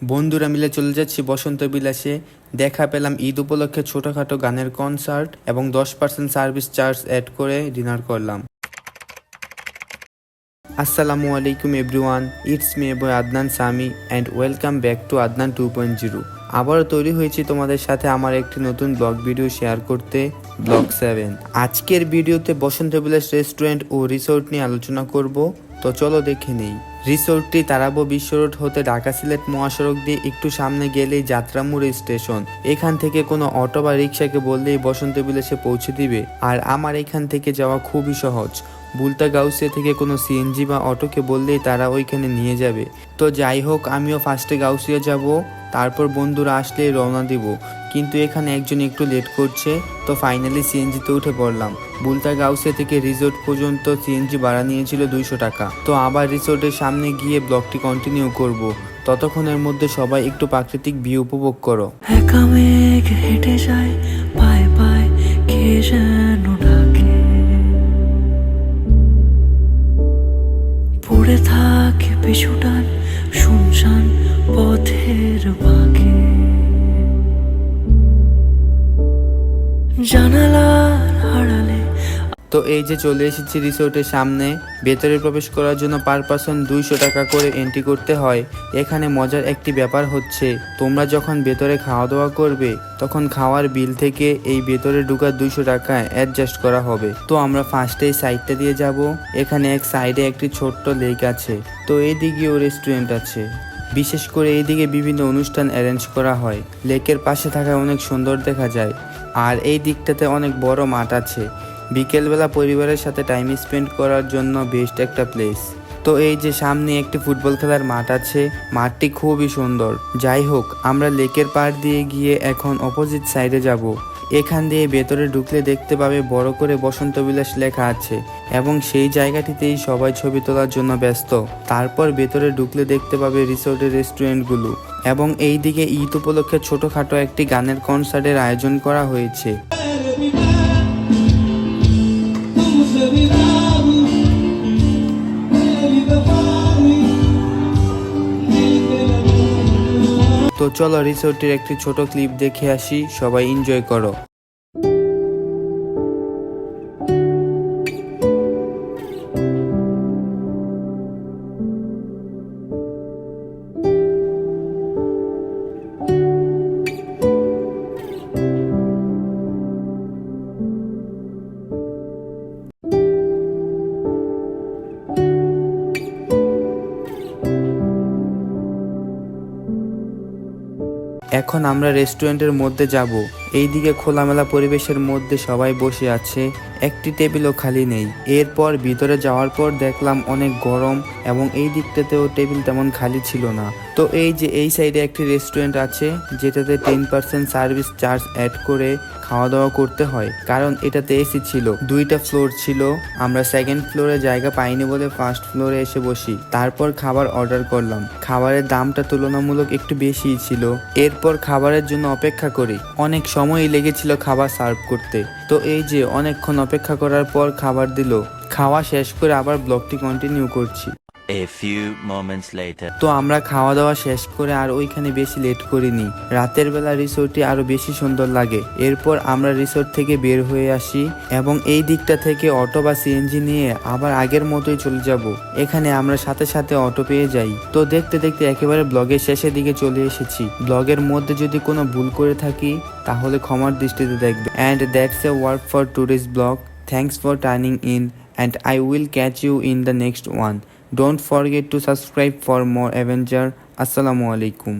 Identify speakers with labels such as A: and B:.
A: বন্ধুরা মিলে চলে যাচ্ছি বসন্ত বিলাসে। দেখা পেলাম ঈদ উপলক্ষে ছোটখাটো গানের কনসার্ট এবং 10% সার্ভিস চার্জ অ্যাড করে ডিনার করলাম। আসসালামু আলাইকুম everyone, it's me boy Adnan Sami and welcome back to Adnan 2.0। আবারও তৈরি হয়েছি তোমাদের সাথে আমার একটি নতুন ব্লগ ভিডিও শেয়ার করতে, ব্লগ 7। আজকের ভিডিওতে বসন্ত বিলাস রেস্টুরেন্ট ও রিসোর্ট নিয়ে আলোচনা করব, তো চলো দেখে নেই। রিসোর্টটি তারাবো বিশ্ব রোড হতে ঢাকা সিলেট মহাসড়ক দিয়ে একটু সামনে গেলেই যাত্রামুড় স্টেশন। এখান থেকে কোনো অটো বা রিক্সাকে বললেই বসন্ত বিলাসে পৌঁছে দিবে। আর আমার এখান থেকে যাওয়া খুবই সহজ। বুলতা গাউসিয়া থেকে কোনো সিএনজি বা অটোকে বললেই তারা ওইখানে নিয়ে যাবে। তো যাই হোক, আমিও ফার্স্টে গাউসিয়া যাব, তারপর বন্ধুরা আসলেই রওনা দিব। কিন্তু এখানে একজন একটু লেট করছে, তো ফাইনালি সিএনজিতে উঠে পড়লাম। বুলতা গাউসিয়া থেকে রিসোর্ট পর্যন্ত সিএনজি ভাড়া নিয়েছিল 200 টাকা। তো আবার রিসোর্টের সামনে গিয়ে ব্লগটি কন্টিনিউ করব। ততক্ষণের মধ্যে সবাই একটু প্রাকৃতিক ভিউ উপভোগ করো।
B: একা মেঘ হেঁটে যায় পায়ে পায়ে, কে যেন ডাকে, পড়ে থাকে পিছুটান শুনশান পথের বাঁকে, জানালার আড়ালে।
A: তো এই যে চলে এসেছি রিসোর্টের সামনে। ভেতরে প্রবেশ করার জন্য পার পারসন 200 টাকা করে এন্ট্রি করতে হয়। এখানে মজার একটি ব্যাপার হচ্ছে, তোমরা যখন ভেতরে খাওয়া দাওয়া করবে তখন খাওয়ার বিল থেকে এই ভেতরে ঢুকার 200 টাকা অ্যাডজাস্ট করা হবে। তো আমরা ফার্স্টেই সাইডটা দিয়ে যাব। এখানে এক সাইডে একটি ছোট্ট লেক আছে, তো এইদিকেও রেস্টুরেন্ট আছে। বিশেষ করে এইদিকে বিভিন্ন অনুষ্ঠান অ্যারেঞ্জ করা হয়। লেকের পাশে থাকা অনেক সুন্দর দেখা যায়। আর এই দিকটাতে অনেক বড় মাঠ আছে। বিকেলবেলা পরিবারের সাথে টাইম স্পেন্ড করার জন্য বেস্ট একটা প্লেস। তো এই যে সামনে একটি ফুটবল খেলার মাঠ আছে, মাঠটি খুবই সুন্দর। যাই হোক, আমরা লেকের পাড় দিয়ে গিয়ে এখন অপোজিট সাইডে যাব। এখান দিয়ে ভেতরে ঢুকলে দেখতে পাবে বড় করে বসন্ত বিলাস লেখা আছে এবং সেই জায়গাটিতেই সবাই ছবি তোলার জন্য ব্যস্ত। তারপর ভেতরে ঢুকলে দেখতে পাবে রিসোর্টের রেস্টুরেন্টগুলো এবং এই দিকে ঈদ উপলক্ষে ছোটখাটো একটি গানের কনসার্টের আয়োজন করা হয়েছে। তো চলো রিসোর্টের একটি ছোট ক্লিপ দেখে আসি, সবাই এনজয় করো। এখন আমরা রেস্টুরেন্টের মধ্যে যাব। এইদিকে খোলামেলা পরিবেশের মধ্যে সবাই বসে আছে, একটি টেবিলও খালি নেই। এরপর ভিতরে যাওয়ার পর দেখলাম অনেক গরম এবং এই দিকটাতেও টেবিল তেমন খালি ছিল না। তো এই যে এই সাইডে একটি রেস্টুরেন্ট আছে, যেটাতে 10% সার্ভিস চার্জ অ্যাড করে খাওয়া দাওয়া করতে হয়, কারণ এটাতে এসি ছিল। 2টা ফ্লোর ছিল। আমরা সেকেন্ড ফ্লোরে জায়গা পাইনি বলে ফার্স্ট ফ্লোরে এসে বসি। তারপর খাবার অর্ডার করলাম। খাবারের দামটা তুলনামূলক একটু বেশিই ছিল। এরপর খাবারের জন্য অপেক্ষা করি। অনেক সময়ই লেগেছিল খাবার সার্ভ করতে। তো এই যে অনেকক্ষণ অপেক্ষা করার পর খাবার দিল। খাওয়া শেষ করে আবার ব্লগটি কন্টিনিউ করছি।
C: A few moments later.
A: তো আমরা খাওয়া দাওয়া শেষ করে আর ওইখানে বেশি লেট করিনি। রাতের বেলা রিসোর্টটি আরো বেশি সুন্দর লাগে। এরপর আমরা রিসোর্ট থেকে বের হয়ে আসি এবং এই দিকটা থেকে অটো বা সিএনজি নিয়ে আবার আগের মতোই চলে যাব। এখানে আমরা সাথে সাথে অটো পেয়ে যাই। তো দেখতে দেখতে একেবারে ব্লগের শেষের দিকে চলে এসেছি। ব্লগের মধ্যে যদি কোনো ভুল করে থাকি তাহলে ক্ষমার দৃষ্টিতে দেখবে। And that's a word for today's blog. Thanks for tuning in and I will catch you in the next one. Don't forget to subscribe for more adventure. Assalamu alaikum.